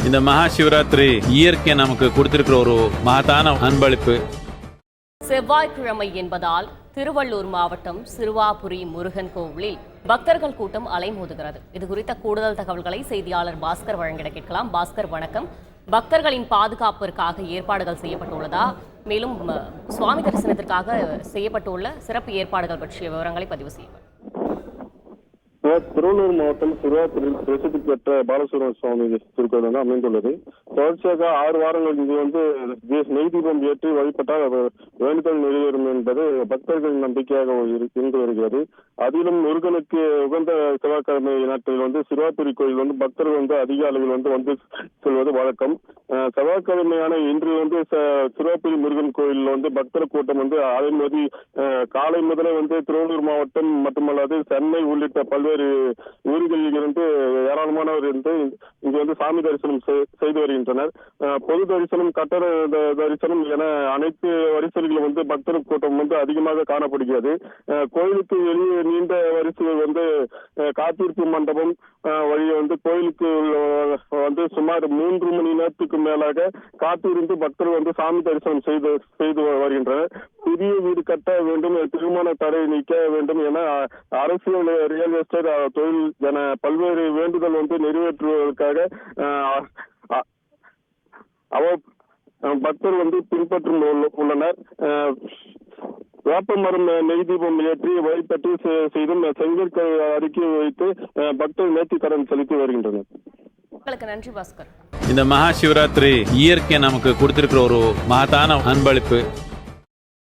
இந்த மகா சிவராத்திரி இயற்கை நமக்கு கொடுத்திருக்கிற ஒரு மகத்தான அன்பளிப்பு. செவ்வாய்க்கிழமை என்பதால் திருவள்ளூர் மாவட்டம் சிறுவாபுரி முருகன் கோவிலில் பக்தர்கள் கூட்டம் அலைமோதுகிறது. இது குறித்த கூடுதல் தகவல்களை செய்தியாளர் பாஸ்கர் வழங்கிட கேட்கலாம். பாஸ்கர், வணக்கம். பக்தர்களின் பாதுகாப்பிற்காக ஏற்பாடுகள் செய்யப்பட்டுள்ளதா? மேலும் சுவாமி தரிசனத்திற்காக செய்யப்பட்டுள்ள சிறப்பு ஏற்பாடுகள் பற்றிய விவரங்களை பதிவு செய்யுங்கள். திருவள்ளூர் மாவட்டம் சிறுவாபுரியில் பிரசித்தி பெற்ற பாலசுப்ரமணிய சுவாமி திருக்கோயில் அமைந்துள்ளது. தொடர்ச்சியாக 6 வாரங்கள் இங்கு நெய் தீபம் ஏற்றி வழிபட்டால் வேண்டுதல் நிறைவேறும் என்பது பக்தர்களின் நம்பிக்கையாக இருந்து வருகிறது. அதிலும் முருகனுக்கு உகந்த செவ்வாய்க்கிழமை நாட்களில் சிறுவாபுரி கோயில் பக்தர்கள் அதிக அளவில் வந்து செல்வது வழக்கம். செவ்வாய்க்கிழமையான இன்று சிறுவாபுரி முருகன் கோயில் பக்தர் கூட்டம் அலைமோதி காலை முதலே திருவள்ளூர் மாவட்டம் மட்டுமல்லாது சென்னை உள்ளிட்ட பல்வேறு ஊர்களில் இருந்து ஏராளமானவர் இங்கு சாமி தரிசனம் செய்து வருகின்றனர். பொது தரிசனம், கட்டண தரிசனம் என அனைத்து வரிசைகளிலும் பக்தர் கூட்டம் அதிகமாக காணப்படுகிறது. கோயிலுக்கு வெளியே நீண்ட வரிசைகள் காத்திருப்பு மண்டபம் வழியே கோயிலுக்கு சுமார் 3 மணி நேரத்துக்கு மேலாக காத்திருந்து பக்தர்கள் சாமி தரிசனம் செய்து வருகின்றனர். புதிய வீடு கட்ட வேண்டும், திருமண தடை நீக்க வேண்டும் என அரசியல், ரியல் எஸ்டேட், தொழில் என பல்வேறு வேண்டுதல் நிறைவேற்றுவதற்காக பக்தர்கள் பின்பற்றும் உள்ளனர். வேப்பமரம் நெய் தீபம் ஏற்றி வழிபட்டு செய்தும் செங்கற்கள் அடுக்கி வைத்து பக்தர்கள் நேர்த்தி கடன் செலுத்தி வருகின்றனர். நன்றி பாஸ்கர். இந்த மகா சிவராத்திரி இயற்கை நமக்கு கொடுத்திருக்கிற ஒரு மகத்தான அன்பளிப்பு.